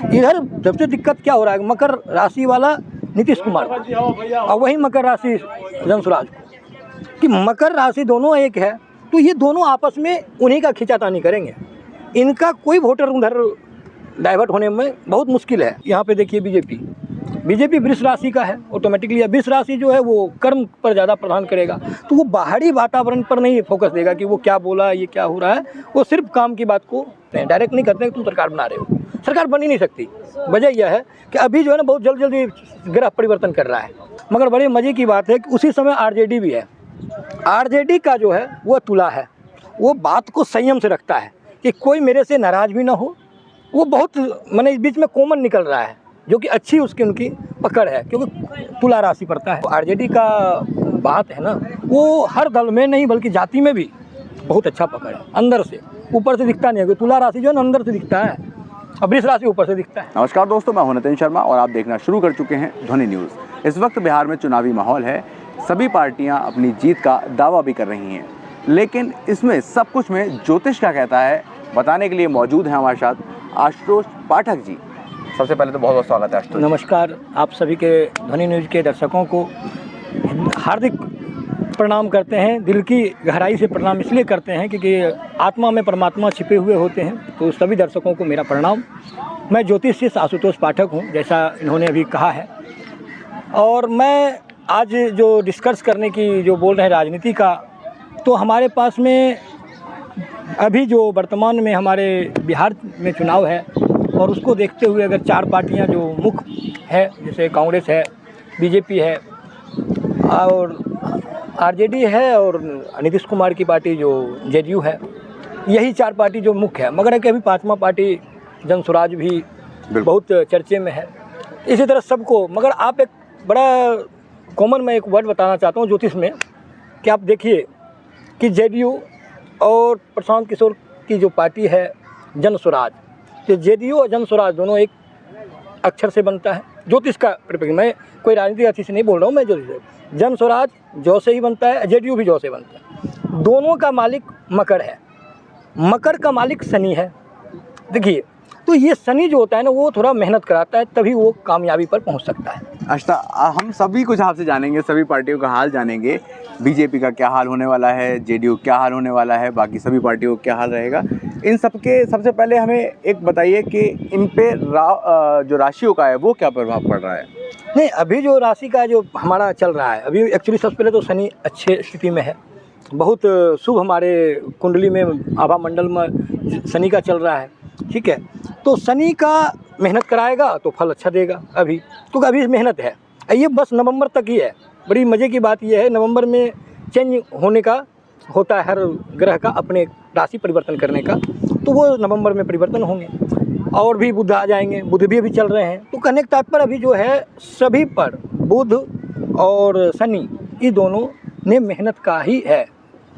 इधर सबसे दिक्कत क्या हो रहा है, मकर राशि वाला नीतीश कुमार और वही मकर राशि जनसुराज को, कि मकर राशि दोनों एक है, तो ये दोनों आपस में उन्हीं का खींचातानी करेंगे। इनका कोई वोटर उधर डाइवर्ट होने में बहुत मुश्किल है। यहाँ पे देखिए बीजेपी वृष राशि का है, ऑटोमेटिकली वृष राशि जो है वो कर्म पर ज़्यादा प्रदान करेगा, तो वो बाहरी वातावरण पर नहीं फोकस देगा कि वो क्या बोला, ये क्या हो रहा है। वो सिर्फ काम की बात को डायरेक्ट नहीं करते कि तुम सरकार बना रहे हो, सरकार बन ही नहीं सकती। वजह यह है कि अभी जो है ना बहुत जल्दी ग्रह परिवर्तन कर रहा है। मगर बड़े मज़े की बात है कि उसी समय आरजेडी भी है। आरजेडी का जो है वो तुला है, वो बात को संयम से रखता है कि कोई मेरे से नाराज़ भी ना हो। वो बहुत मैंने इस बीच में कॉमन निकल रहा है, जो कि अच्छी उनकी पकड़ है, क्योंकि तुला राशि पड़ता है। आरजेडी का बात है ना, वो हर दल में नहीं बल्कि जाति में भी बहुत अच्छा पकड़ है, अंदर से। ऊपर से दिखता नहीं है, तुला राशि जो है ना अंदर से दिखता है, और वृष राशि ऊपर से दिखता है। नमस्कार दोस्तों, मैं हूं नितिन शर्मा और आप देखना शुरू कर चुके हैं ध्वनि न्यूज़। इस वक्त बिहार में चुनावी माहौल है, सभी पार्टियां अपनी जीत का दावा भी कर रही हैं, लेकिन इसमें सब कुछ में ज्योतिष क्या कहता है बताने के लिए मौजूद हैं हमारे साथ आशुतोष पाठक जी। सबसे पहले तो बहुत बहुत स्वागत है आशुतोष। नमस्कार, आप सभी के ध्वनि न्यूज़ के दर्शकों को हार्दिक प्रणाम करते हैं। दिल की गहराई से प्रणाम इसलिए करते हैं क्योंकि आत्मा में परमात्मा छिपे हुए होते हैं, तो सभी दर्शकों को मेरा प्रणाम। मैं ज्योतिषी आशुतोष पाठक हूं, जैसा इन्होंने अभी कहा है। और मैं आज जो डिस्कस करने की जो बोल रहे हैं राजनीति का, तो हमारे पास में अभी जो वर्तमान में हमारे बिहार में चुनाव है, और उसको देखते हुए अगर चार पार्टियां जो मुख्य है, जैसे कांग्रेस है, बीजेपी है और आरजेडी है, और नीतीश कुमार की पार्टी जो जेडीयू है, यही चार पार्टी जो मुख्य है। मगर अभी पांचवा पार्टी जनसुराज भी बहुत चर्चे में है। इसी तरह सबको, मगर आप एक बड़ा कॉमन मैं एक वर्ड बताना चाहता हूँ ज्योतिष में, कि आप देखिए कि जेडीयू और प्रशांत किशोर की जो पार्टी है जनसुराज, तो जेडीयू और जनसुराज दोनों एक अक्षर से बनता है। ज्योतिष का परिप्रेक्ष्य, मैं कोई राजनीतिक अथी से नहीं बोल रहा हूँ, मैं ज्योतिष। जनसुराज जौ से ही बनता है, जेडीयू भी जौ से बनता है। दोनों का मालिक मकर है, मकर का मालिक शनि है। देखिए, तो ये शनि जो होता है ना, वो थोड़ा मेहनत कराता है, तभी वो कामयाबी पर पहुंच सकता है। अच्छा, हम सभी कुछ आपसे जानेंगे, सभी पार्टियों का हाल जानेंगे। बीजेपी का क्या हाल होने वाला है, जेडीयू क्या हाल होने वाला है, बाकी सभी पार्टियों का क्या हाल रहेगा, इन सबके सबसे पहले हमें एक बताइए कि इन पे जो राशियों का है वो क्या प्रभाव पड़ रहा है। नहीं, अभी जो राशि का जो हमारा चल रहा है, अभी एक्चुअली सबसे पहले तो शनि अच्छे स्थिति में है, बहुत शुभ हमारे कुंडली में आभा मंडल में शनि का चल रहा है, ठीक है। तो शनि का मेहनत कराएगा तो फल अच्छा देगा अभी, क्योंकि अभी मेहनत है। ये बस नवंबर तक ही है। बड़ी मज़े की बात यह है, नवंबर में चेंज होने का होता है हर ग्रह का, अपने राशि परिवर्तन करने का, तो वो नवंबर में परिवर्तन होंगे। और भी बुध आ जाएंगे, बुध भी अभी चल रहे हैं। तो कहने के तात्पर्य अभी जो है सभी पर बुध और शनि, ये दोनों ने मेहनत का ही है।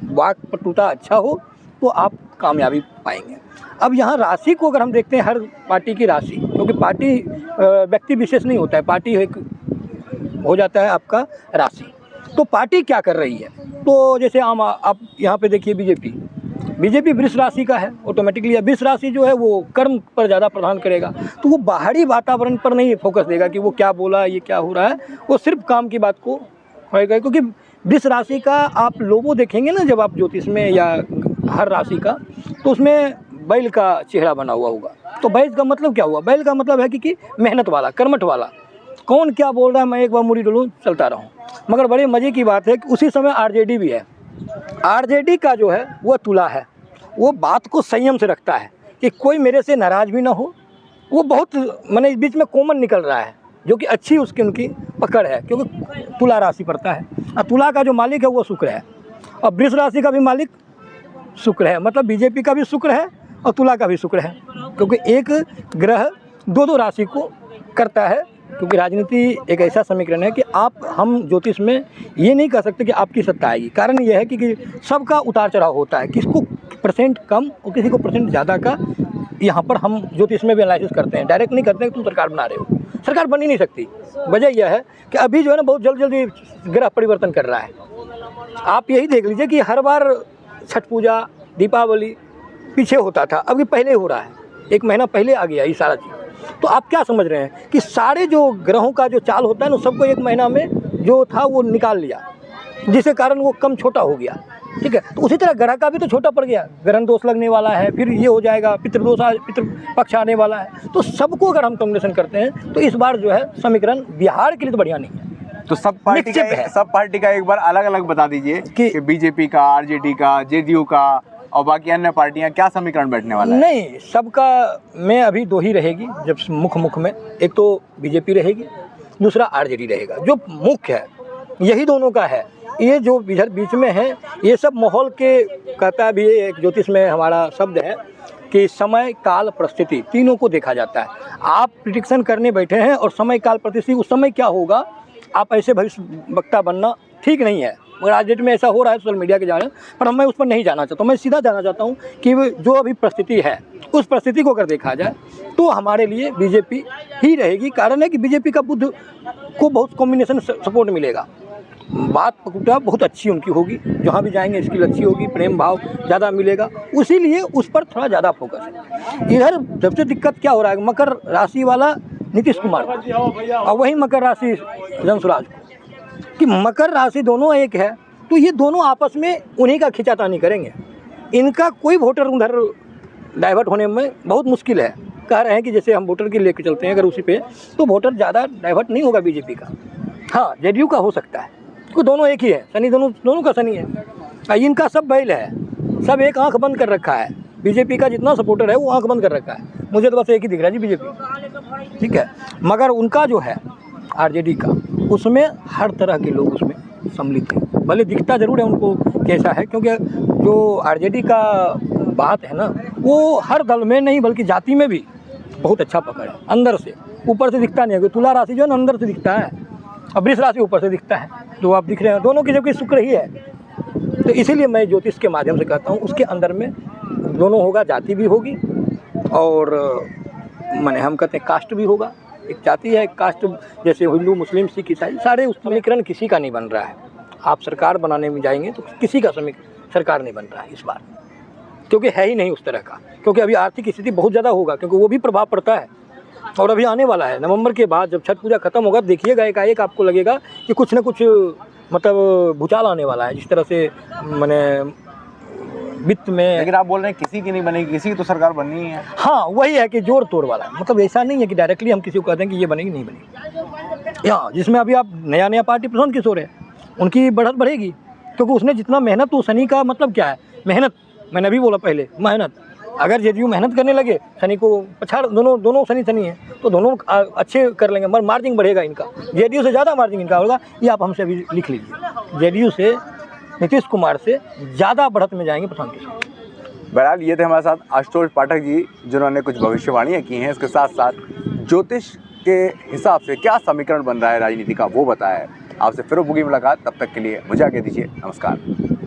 वाक पटुता अच्छा हो तो आप कामयाबी पाएंगे। अब यहाँ राशि को अगर हम देखते हैं, हर पार्टी की राशि, क्योंकि पार्टी व्यक्ति विशेष नहीं होता है, पार्टी एक हो जाता है आपका राशि। तो पार्टी क्या कर रही है, तो जैसे आप यहाँ पे देखिए बीजेपी वृष राशि का है, ऑटोमेटिकली वृष राशि जो है वो कर्म पर ज़्यादा प्रदान करेगा, तो वो बाहरी वातावरण पर नहीं फोकस देगा कि वो क्या बोला, ये क्या हो रहा है। वो सिर्फ काम की बात को होएगा, क्योंकि वृष राशि का आप लोगो देखेंगे ना जब आप ज्योतिष में या हर राशि का, तो उसमें बैल का चेहरा बना हुआ होगा। तो बैल का मतलब क्या हुआ, बैल का मतलब है कि मेहनत वाला, कर्मठ वाला। कौन क्या बोल रहा है, मैं एक बार मुड़ी डोलूँ चलता रहूँ। मगर बड़े मज़े की बात है कि उसी समय आरजेडी भी है। आरजेडी का जो है वो तुला है, वो बात को संयम से रखता है कि कोई मेरे से नाराज़ भी ना हो। वो बहुत मैंने इस बीच में कॉमन निकल रहा है, जो कि अच्छी उनकी पकड़ है, क्योंकि तुला राशि पड़ता है। और तुला का जो मालिक है वो शुक्र है, और वृष राशि का भी मालिक शुक्र है। मतलब बीजेपी का भी शुक्र है और तुला का भी शुक्र है, क्योंकि एक ग्रह दो राशि को करता है। क्योंकि राजनीति एक ऐसा समीकरण है कि हम ज्योतिष में ये नहीं कह सकते कि आपकी सत्ता आएगी। कारण यह है कि सबका उतार चढ़ाव होता है, किसको परसेंट कम और किसी को परसेंट ज़्यादा का यहाँ पर हम ज्योतिष में भी एनालिसिस करते हैं। डायरेक्ट नहीं करते हैं कि तुम सरकार बना रहे हो, सरकार बन ही नहीं सकती। वजह यह है कि अभी जो है ना बहुत जल्दी ग्रह परिवर्तन कर रहा है। आप यही देख लीजिए कि हर बार छठ पूजा, दीपावली पीछे होता था, अभी पहले हो रहा है, एक महीना पहले आ गया ये सारा चीज़। तो आप क्या समझ रहे हैं कि सारे जो ग्रहों का जो चाल होता है ना, सबको एक महीना में जो था वो निकाल लिया, जिसके कारण वो कम छोटा हो गया। ठीक है, तो उसी तरह ग्रह का भी तो छोटा पड़ गया, ग्रहण दोष लगने वाला है, फिर ये हो जाएगा, पितृपक्ष आने वाला है। तो सबको अगर हम कॉम्बिनेशन करते हैं तो इस बार जो है समीकरण बिहार के लिए तो बढ़िया नहीं है। तो सब पार्टी का एक बार अलग अलग बता दीजिए कि बीजेपी का, आरजेडी का, जेडीयू का और बाकी अन्य पार्टियां क्या समीकरण बैठने वाला है? नहीं, सबका में अभी दो ही रहेगी जब मुख्य में, एक तो बीजेपी रहेगी, दूसरा आरजेडी रहेगा। जो मुख्य है यही दोनों का है। ये जो इधर बीच में है ये सब माहौल के, कहता भी एक ज्योतिष में हमारा शब्द है कि समय काल परिस्थिति तीनों को देखा जाता है। आप प्रिडिक्शन करने बैठे हैं और समय काल परिस्थिति उस समय क्या होगा, आप ऐसे भविष्यवक्ता बनना ठीक नहीं है। मगर आज डेट में ऐसा हो रहा है सोशल मीडिया के जाने, पर मैं उस पर नहीं जाना चाहता हूँ। मैं सीधा जाना चाहता हूँ कि जो अभी परिस्थिति है उस परिस्थिति को अगर देखा जाए तो हमारे लिए बीजेपी ही रहेगी। कारण है कि बीजेपी का बुद्ध को बहुत कॉम्बिनेशन सपोर्ट मिलेगा, बात पकुटा बहुत अच्छी उनकी होगी, जहाँ भी जाएंगे स्किल अच्छी होगी, प्रेम भाव ज़्यादा मिलेगा, उसीलिए उस पर थोड़ा ज़्यादा फोकस है। इधर सबसे दिक्कत क्या हो रहा है, मकर राशि वाला नीतीश कुमार और वही मकर राशि जनसुराज को, कि मकर राशि दोनों एक है, तो ये दोनों आपस में उन्हीं का खिंचातानी करेंगे। इनका कोई वोटर उधर डाइवर्ट होने में बहुत मुश्किल है। कह रहे हैं कि जैसे हम वोटर की लेके चलते हैं अगर उसी पे, तो वोटर ज़्यादा डाइवर्ट नहीं होगा बीजेपी का। हाँ, जेडीयू का हो सकता है, तो दोनों एक ही है, शनि दोनों का शनि है। इनका सब बैल है, सब एक आंख बंद कर रखा है। बीजेपी का जितना सपोर्टर है वो आंख बंद कर रखा है। मुझे तो बस एक ही दिख रहा है जी, बीजेपी। ठीक है, मगर उनका जो है आरजेडी का, उसमें हर तरह के लोग उसमें सम्मिलित हैं। भले दिखता ज़रूर है उनको कैसा है, क्योंकि जो आरजेडी का बात है ना, वो हर दल में नहीं बल्कि जाति में भी बहुत अच्छा पकड़ है। अंदर से, ऊपर से दिखता नहीं है। तुला राशि जो है ना अंदर से दिखता है, और वृष राशि ऊपर से दिखता है, जो आप दिख रहे हैं दोनों की, जबकि शुक्र ही है। तो इसीलिए मैं ज्योतिष के माध्यम से कहता हूँ उसके अंदर में दोनों होगा, जाति भी होगी और माने हम कहते हैं कास्ट भी होगा। एक जाति है, एक कास्ट, जैसे हिंदू, मुस्लिम, सिख, ईसाई, सारे उस समीकरण किसी का नहीं बन रहा है। आप सरकार बनाने में जाएंगे तो किसी का सरकार नहीं बन रहा है इस बार, क्योंकि है ही नहीं उस तरह का। क्योंकि अभी आर्थिक स्थिति बहुत ज़्यादा होगा, क्योंकि वो भी प्रभाव पड़ता है। और अभी आने वाला है नवंबर के बाद, जब छठ पूजा खत्म होगा, देखिएगा एकाएक आपको लगेगा कि कुछ न कुछ मतलब भूचाल आने वाला है। जिस तरह से मैंने वित्त में, लेकिन आप बोल रहे हैं किसी की नहीं बनेगी, किसी की तो सरकार बननी ही है। हाँ, वही है कि जोड़ तोड़ वाला, मतलब ऐसा नहीं है कि डायरेक्टली हम किसी को कहते हैं कि ये बनेगी नहीं बनेगी। हाँ, जिसमें अभी आप नया पार्टी प्रशांत किशोर है, उनकी बढ़त बढ़ेगी, क्योंकि उसने जितना मेहनत, तो शनि का मतलब क्या है, मेहनत। मैंने अभी बोला पहले, मेहनत। अगर जेडीयू मेहनत करने लगे, शनि को पछाड़, दोनों शनि है, तो दोनों अच्छे कर लेंगे, मगर मार्जिन बढ़ेगा इनका, जेडीयू से ज़्यादा मार्जिन इनका होगा। ये आप हमसे अभी लिख लीजिए, जेडीयू से, नीतीश कुमार से ज़्यादा बढ़त में जाएंगे प्रशांत किशोर। बहरहाल ये थे हमारे साथ आशुतोष पाठक जी, जिन्होंने कुछ भविष्यवाणियाँ की हैं। इसके साथ साथ ज्योतिष के हिसाब से क्या समीकरण बन रहा है राजनीति का, वो बताया है। आपसे फिर होगी मुलाकात, तब तक के लिए मुझे आगे दीजिए, नमस्कार।